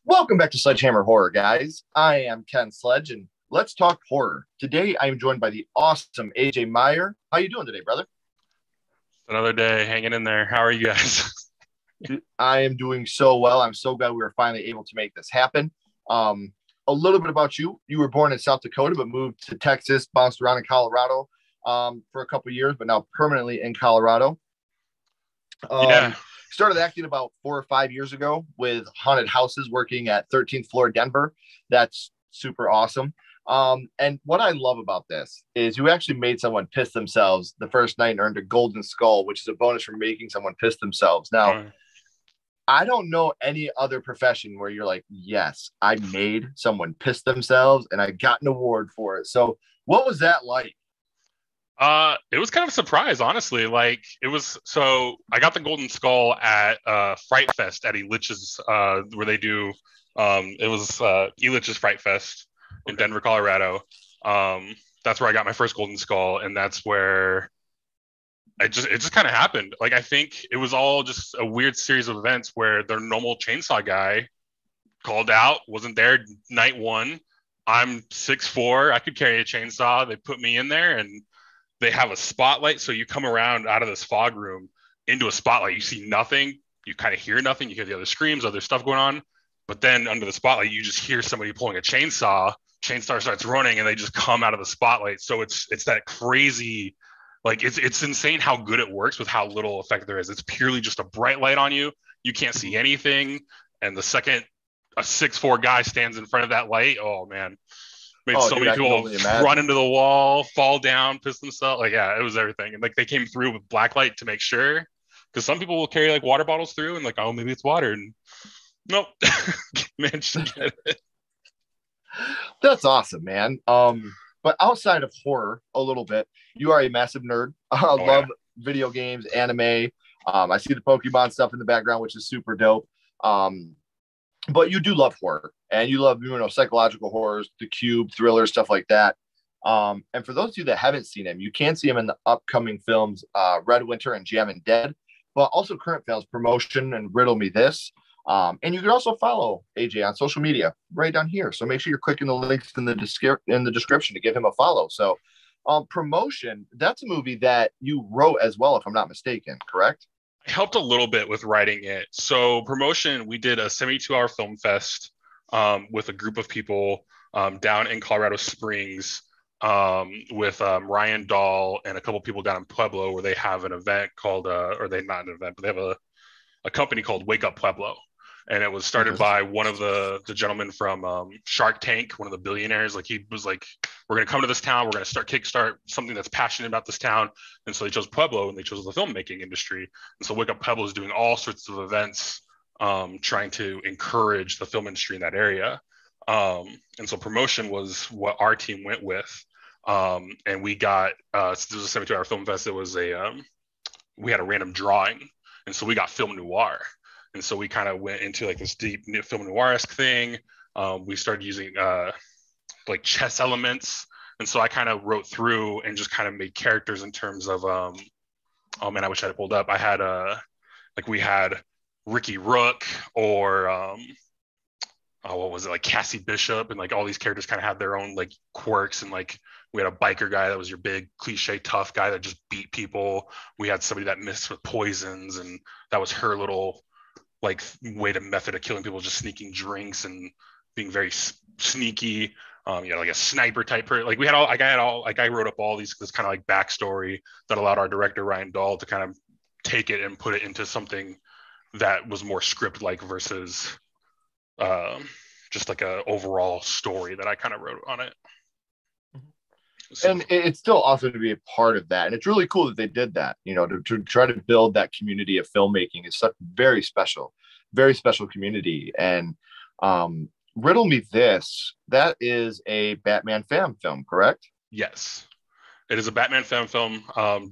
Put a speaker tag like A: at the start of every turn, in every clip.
A: Welcome back to Sledgehammer Horror, guys. I am Ken Sledge, and let's talk horror. Today, I am joined by the awesome AJ Meyer. How you doing today, brother?
B: Another day hanging in there. How are you guys?
A: I am doing so well. I'm so glad we were finally able to make this happen. A little bit about you. You were born in South Dakota, but moved to Texas, bounced around in Colorado for a couple of years, but now permanently in Colorado.
B: Yeah.
A: Started acting about 4 or 5 years ago with haunted houses working at 13th floor Denver. That's super awesome. And what I love about this is you actually made someone piss themselves the first night and earned a golden skull, which is a bonus for making someone piss themselves. Now, I don't know any other profession where you're like, yes, I made someone piss themselves and I got an award for it. So what was that like?
B: It was kind of a surprise, honestly. Like so I got the Golden Skull at Fright Fest at Elitch's, where they do it was Elitch's Fright Fest in Denver, Colorado. That's where I got my first Golden Skull, and that's where it just kind of happened. Like I think it was all just a weird series of events where their normal chainsaw guy called out, wasn't there night one. I'm 6'4", I could carry a chainsaw. They put me in there and they have a spotlight, so you come around out of this fog room into a spotlight. You see nothing. You kind of hear nothing. You hear the other screams, other stuff going on. But then under the spotlight, you just hear somebody pulling a chainsaw. Chainsaw starts running, and they just come out of the spotlight. So it's that crazy, like it's insane how good it works with how little effect there is. It's purely just a bright light on you. You can't see anything. And the second a 6'4" guy stands in front of that light, oh man. Made so many people run into the wall, fall down, piss themselves. Like, yeah, it was everything. And like they came through with black light to make sure, because some people will carry like water bottles through and like, oh, maybe it's water. And nope, managed to get it.
A: That's awesome, man. But outside of horror, a little bit, you are a massive nerd. I love video games, anime. I see the Pokemon stuff in the background, which is super dope. But you do love horror, and you love, psychological horrors, the Cube, thrillers, stuff like that. And for those of you that haven't seen him, you can see him in the upcoming films, Red Winter and Jammin Dead, but also current films, Promotion and Riddle Me This. And you can also follow AJ on social media right down here. So make sure you're clicking the links in the description to give him a follow. So Promotion, that's a movie that you wrote as well, if I'm not mistaken, correct?
B: I helped a little bit with writing it. So Promotion, we did a 72-hour film fest with a group of people down in Colorado Springs with Ryan Dahl and a couple people down in Pueblo, where they have an event called, or they not an event, but they have a company called Wake Up Pueblo. And it was started by one of the gentlemen from Shark Tank, one of the billionaires. Like he was like, we're going to come to this town. We're going to kickstart something that's passionate about this town. And so they chose Pueblo, and they chose the filmmaking industry. And so Wake Up Pueblo is doing all sorts of events trying to encourage the film industry in that area. And so Promotion was what our team went with. And we got, this was a 72-hour film fest. It was we had a random drawing. And so we got film noir. And so we kind of went into like this deep film noir-esque thing. We started using like chess elements. And so I kind of wrote through and just kind of made characters in terms of, oh man, I wish I had pulled up. I had, like we had Ricky Rook or, what was it, like Cassie Bishop, and like all these characters kind of had their own like quirks. And like we had a biker guy that was your big cliche tough guy that just beat people. We had somebody that missed with poisons, and that was her little like way to method of killing people, just sneaking drinks and being very sneaky. Like a sniper type person. Like we had all, like I wrote up all this kind of like backstory that allowed our director Ryan Dahl to kind of take it and put it into something that was more script like versus just like a overall story that I kind of wrote on it.
A: So, and it's still awesome to be a part of that. And it's really cool that they did that, to try to build that community of filmmaking is such very special community. And Riddle Me This, that is a Batman fan film, correct?
B: Yes. It is a Batman fan film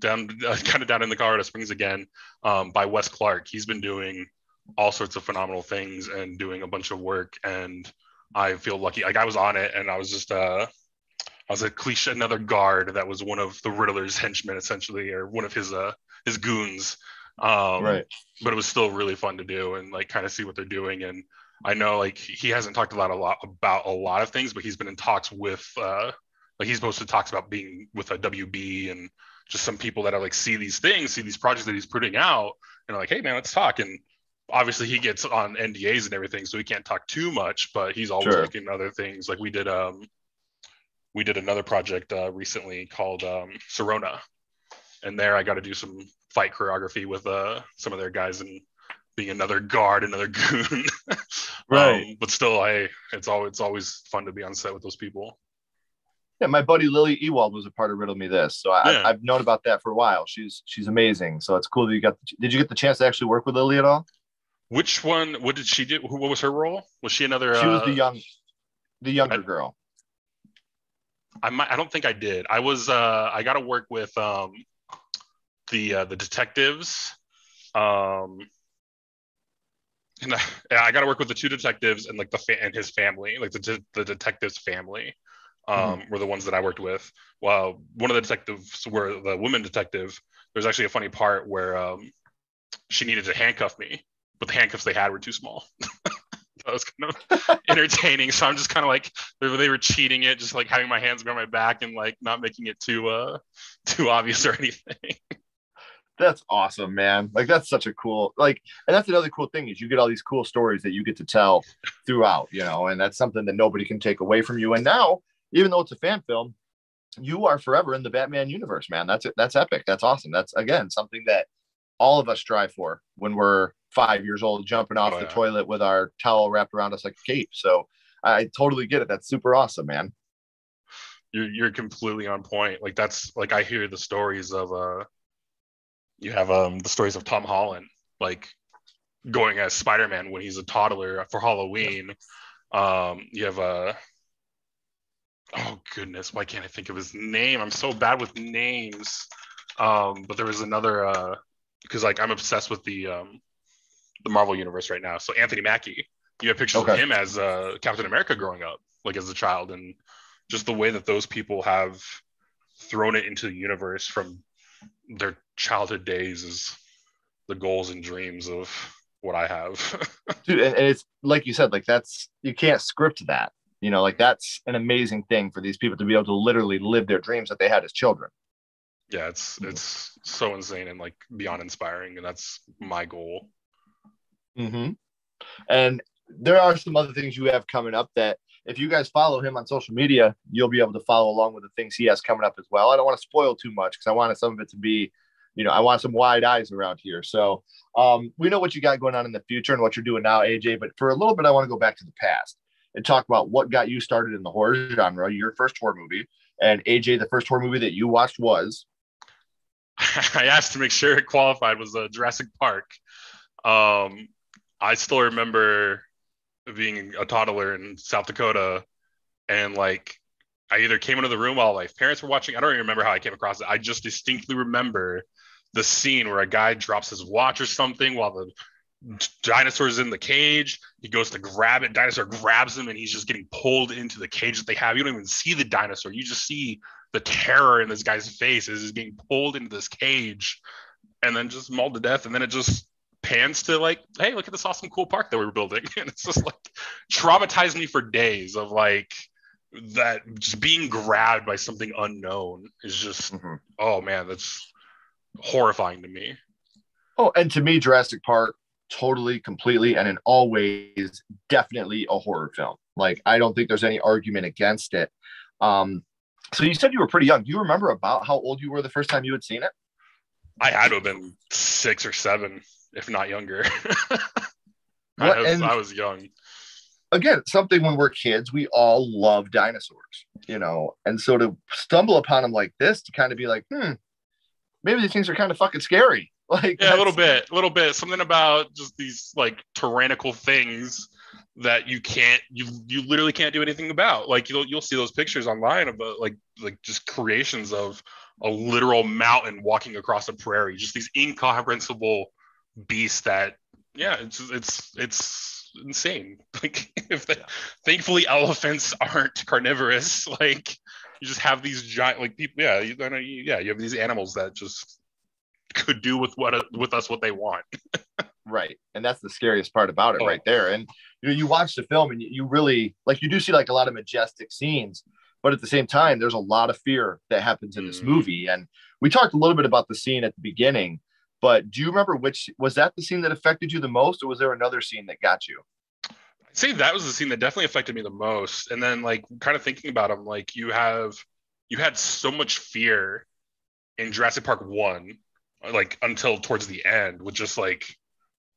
B: down in the Colorado Springs again, by Wes Clark. He's been doing all sorts of phenomenal things and doing a bunch of work. And I feel lucky. Like I was on it, and I was just I was a cliche, another guard that was one of the Riddler's henchmen, essentially, or one of his goons.
A: Right.
B: But it was still really fun to do and like kind of see what they're doing. And I know like he hasn't talked a lot about a lot of things, but he's been in talks with like he's posted talks about being with a WB and just some people that are like see these things, see these projects that he's putting out, and are like, hey man, let's talk. And obviously he gets on NDAs and everything, so he can't talk too much, but he's always
A: Sure.
B: looking at other things. Like we did another project recently called Sirona, and there I got to do some fight choreography with some of their guys and being another guard, another goon.
A: Right.
B: But still, it's always fun to be on set with those people.
A: Yeah, my buddy Lily Ewald was a part of Riddle Me This, so
B: Yeah.
A: I've known about that for a while. She's amazing, so it's cool that you got. Did you get the chance to actually work with Lily at all?
B: Which one? What did she do? What was her role? Was she another?
A: She was the younger girl.
B: I don't think I did. I got to work with the detectives. And I got to work with the two detectives and like and his family, like the detective's family, were the ones that I worked with. Well, one of the detectives were the woman detective. There's actually a funny part where she needed to handcuff me, but the handcuffs they had were too small. That was kind of entertaining. So I'm just kind of like they were cheating it, just like having my hands behind my back and like not making it too obvious or anything.
A: That's awesome, man. Like that's such a cool and that's another cool thing is you get all these cool stories that you get to tell throughout, and that's something that nobody can take away from you. And now, even though it's a fan film, you are forever in the Batman universe, man. That's it. That's epic. That's awesome. That's again something that all of us strive for when we're 5 years old, jumping off the toilet with our towel wrapped around us like a cape. So I totally get it. That's super awesome, man.
B: You're completely on point. Like that's like I hear the stories of you have the stories of Tom Holland like going as Spider-Man when he's a toddler for Halloween. You have oh goodness, why can't I think of his name? I'm so bad with names. But there was another because like I'm obsessed with the Marvel universe right now. So Anthony Mackie, you have pictures of him as Captain America growing up, like as a child, and just the way that those people have thrown it into the universe from their childhood days is the goals and dreams of what I have.
A: Dude, and it's like you said, like that's you can't script that. Like that's an amazing thing for these people to be able to literally live their dreams that they had as children.
B: Yeah, it's so insane and like beyond inspiring, and that's my goal.
A: Mm-hmm. And there are some other things you have coming up that if you guys follow him on social media, you'll be able to follow along with the things he has coming up as well. I don't want to spoil too much because I wanted some of it to be, I want some wide eyes around here. So we know what you got going on in the future and what you're doing now, AJ. But for a little bit, I want to go back to the past and talk about what got you started in the horror genre, your first horror movie. And AJ, the first horror movie that you watched was?
B: I asked to make sure it qualified was Jurassic Park. I still remember being a toddler in South Dakota, and like I either came into the room while my parents were watching. I don't even remember how I came across it. I just distinctly remember the scene where a guy drops his watch or something while the dinosaur's in the cage. He goes to grab it. Dinosaur grabs him, and he's just getting pulled into the cage that they have. You don't even see the dinosaur. You just see the terror in this guy's face as he's getting pulled into this cage and then just mauled to death. And then it just pans to like, hey, look at this awesome, cool park that we were building. And it's just like traumatized me for days of like that just being grabbed by something unknown is just, oh man, that's horrifying to me.
A: Oh, and to me, Jurassic Park, totally, completely, and in all ways, definitely a horror film. Like, I don't think there's any argument against it. So you said you were pretty young. Do you remember about how old you were the first time you had seen it?
B: I had to have been 6 or 7, if not younger. I was young.
A: Again, something when we're kids, we all love dinosaurs, and so to stumble upon them like this, to kind of be like, maybe these things are kind of fucking scary. Like,
B: yeah, a little bit. Something about just these like tyrannical things that you literally can't do anything about. Like you'll see those pictures online about like just creations of a literal mountain walking across a prairie, just these incomprehensible beasts that, yeah, it's insane. Like thankfully elephants aren't carnivorous. Like you just have these giant like people. Yeah, you have these animals that just could do with us what they want.
A: Right. And that's the scariest part about it right there. And you watch the film and you really like, you do see like a lot of majestic scenes, but at the same time, there's a lot of fear that happens in this movie. And we talked a little bit about the scene at the beginning, but do you remember which was that the scene that affected you the most, or was there another scene that got you?
B: I'd say that was the scene that definitely affected me the most. And then like kind of thinking about them, like you had so much fear in Jurassic Park 1, like until towards the end, with just like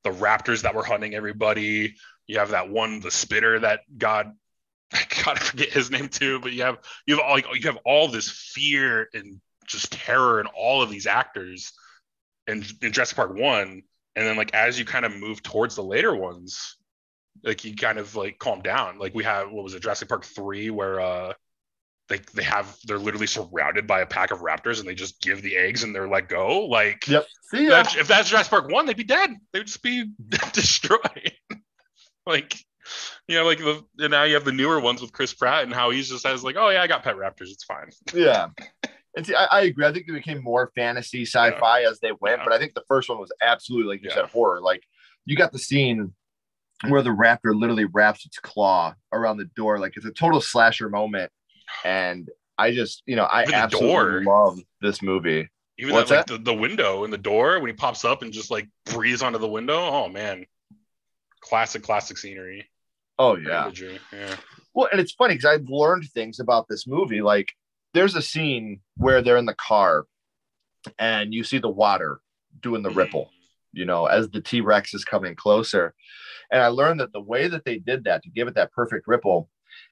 B: the raptors that were hunting everybody. You have that one, the spitter that God, I gotta forget his name too, but you have all this fear and just terror in all of these actors in Jurassic Park 1. And then like as you kind of move towards the later ones, like you kind of like calm down. Like we have, what was it, Jurassic Park 3, where they're literally surrounded by a pack of raptors and they just give the eggs and they're let go. Like,
A: yep. See ya.
B: If that's Jurassic Park 1, they'd be dead. They'd just be destroyed. Like, like and now you have the newer ones with Chris Pratt and how he just says like, oh yeah, I got pet raptors, it's fine.
A: Yeah. And see, I agree. I think they became more fantasy sci-fi as they went, but I think the first one was absolutely, like you said, horror. Like you got the scene where the raptor literally wraps its claw around the door. Like it's a total slasher moment. And I just, I absolutely love this movie.
B: Even that, like the window in the door when he pops up and just like breathes onto the window. Oh man, classic scenery.
A: Oh yeah.
B: Yeah.
A: Well, and it's funny because I've learned things about this movie. Like there's a scene where they're in the car and you see the water doing the ripple, as the T-Rex is coming closer. And I learned that the way that they did that to give it that perfect ripple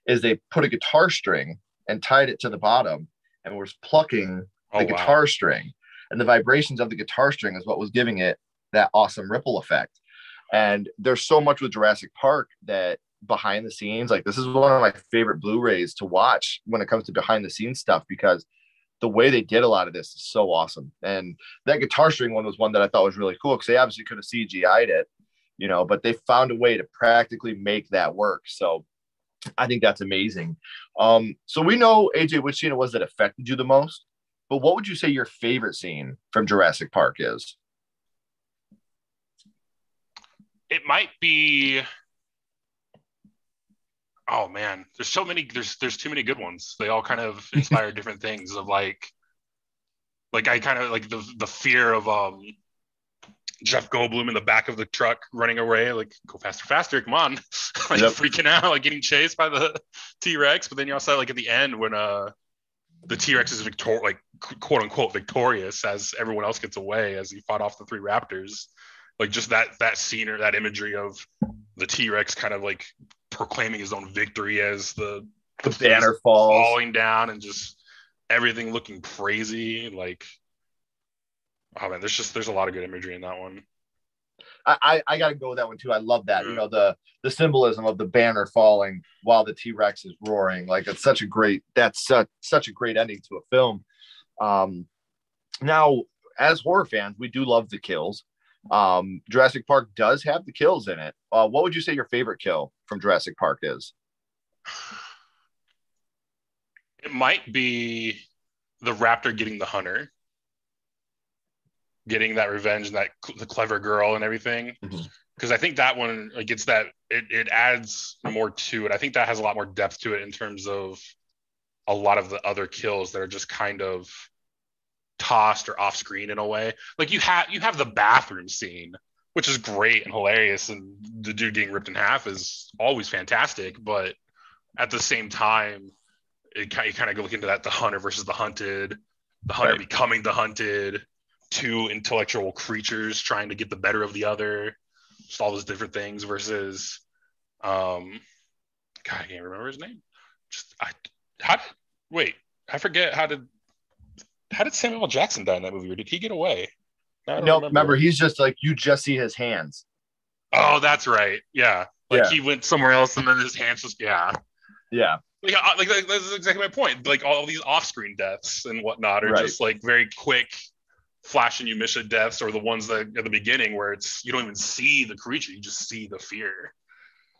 A: is they put a guitar string and tied it to the bottom and was plucking the guitar string, and the vibrations of the guitar string is what was giving it that awesome ripple effect. And there's so much with Jurassic Park that behind the scenes, like this is one of my favorite Blu-rays to watch when it comes to behind the scenes stuff, because the way they did a lot of this is so awesome. And that guitar string one was one that I thought was really cool because they obviously could have CGI'd it, but they found a way to practically make that work. So I think that's amazing. So we know, AJ, which scene it was that affected you the most, but what would you say your favorite scene from Jurassic Park is?
B: It might be, oh man, there's so many, there's too many good ones. They all kind of inspire different things of like I kind of like the fear of Jeff Goldblum in the back of the truck running away, like go faster, come on, like freaking out, like getting chased by the T-Rex. But then you also like at the end when the T-Rex is like quote unquote victorious as everyone else gets away as he fought off the 3 raptors. Like just that scene or that imagery of the T-Rex kind of like proclaiming his own victory as the
A: banner falling
B: down and just everything looking crazy. Like, oh man, there's a lot of good imagery in that one.
A: I gotta go with that one too. I love that. The symbolism of the banner falling while the T-Rex is roaring. Like it's such a great ending to a film. Now, as horror fans, we do love the kills. Jurassic Park does have the kills in it. What would you say your favorite kill from Jurassic Park is?
B: It might be the raptor getting the hunter, getting that revenge, and the clever girl and everything. Because I think that one gets that it adds more to it. I think that has a lot more depth to it in terms of a lot of the other kills that are just kind of tossed or off screen in a way. Like you have the bathroom scene, which is great and hilarious, and the dude getting ripped in half is always fantastic. But at the same time, you kind of go look into that, the hunter versus the hunted, the hunter becoming the hunted, 2 intellectual creatures trying to get the better of the other, just all those different things versus God, I can't remember his name. I forget how did Samuel L. Jackson die in that movie, or did he get away?
A: No, remember he's just like, you just see his hands.
B: Oh, that's right. Yeah. He went somewhere else and then his hands just Like that's exactly my point. Like all these off-screen deaths and whatnot are just like very quick flash and you miss it deaths, or the ones that at the beginning where it's you don't even see the creature, you just see the fear.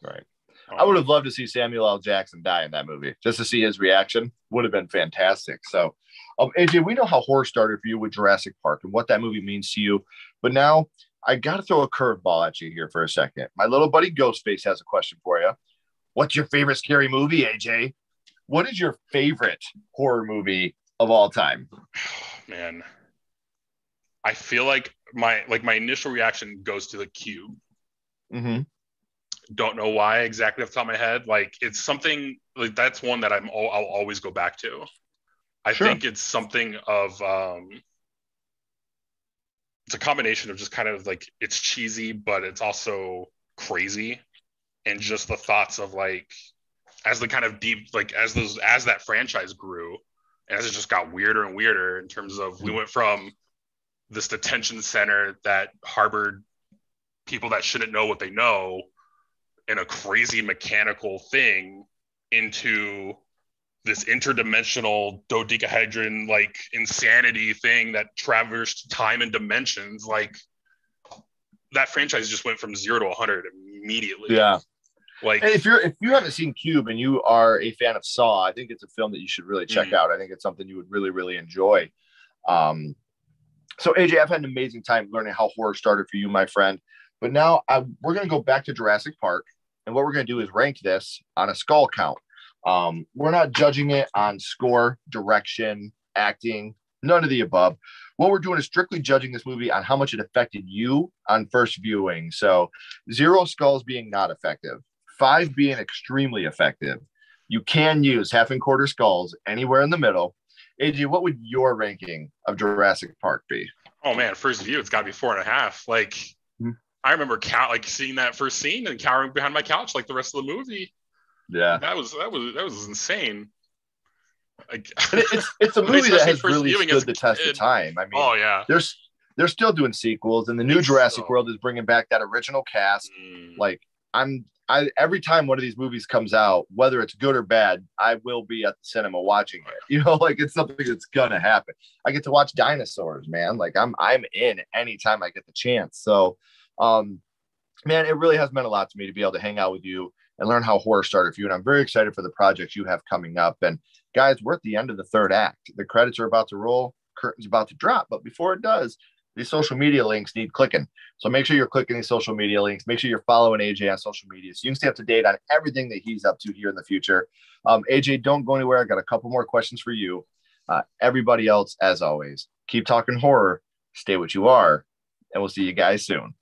A: Right. I would have loved to see Samuel L. Jackson die in that movie. Just to see his reaction would have been fantastic. So, AJ, we know how horror started for you with Jurassic Park and what that movie means to you. But now I got to throw a curveball at you here for a second. My little buddy Ghostface has a question for you. What's your favorite scary movie, AJ? What is your favorite horror movie of all time?
B: Man, I feel like my initial reaction goes to The Cube.
A: Mm-hmm.
B: Don't know why exactly off the top of my head. Like it's something like that's one that I'll always go back to. I think it's something of it's a combination of just kind of like it's cheesy, but it's also crazy, and just the thoughts of like as the kind of deep like as that franchise grew, and as it just got weirder and weirder in terms of we went from this detention center that harbored people that shouldn't know what they know in a crazy mechanical thing into this interdimensional dodecahedron like insanity thing that traversed time and dimensions. Like that franchise just went from 0 to 100 immediately.
A: Yeah.
B: Like,
A: and if you haven't seen Cube and you are a fan of Saw, I think it's a film that you should really check out. I think it's something you would really, really enjoy. So AJ, I've had an amazing time learning how horror started for you, my friend. But now we're going to go back to Jurassic Park, and what we're going to do is rank this on a skull count. We're not judging it on score, direction, acting, none of the above. What we're doing is strictly judging this movie on how much it affected you on first viewing. So 0 skulls being not effective, 5 being extremely effective. You can use half and quarter skulls anywhere in the middle. AJ, what would your ranking of Jurassic Park be?
B: Oh man, first view, it's got to be 4.5. Like I remember seeing that first scene and cowering behind my couch like the rest of the movie.
A: Yeah,
B: that was insane. Like,
A: it's a movie that has really stood the test of time. I mean,
B: oh yeah,
A: they're still doing sequels, and the new Jurassic World is bringing back that original cast. Like every time one of these movies comes out, whether it's good or bad, I will be at the cinema watching it. You know, like it's something that's gonna happen. I get to watch dinosaurs, man. Like I'm in anytime I get the chance. So, man, it really has meant a lot to me to be able to hang out with you and learn how horror started for you. And I'm very excited for the projects you have coming up. And guys, we're at the end of the third act. The credits are about to roll, curtain's about to drop. But before it does, these social media links need clicking. So make sure you're clicking these social media links. Make sure you're following AJ on social media so you can stay up to date on everything that he's up to here in the future. AJ, don't go anywhere. I got a couple more questions for you. Everybody else, as always, keep talking horror, stay what you are, and we'll see you guys soon.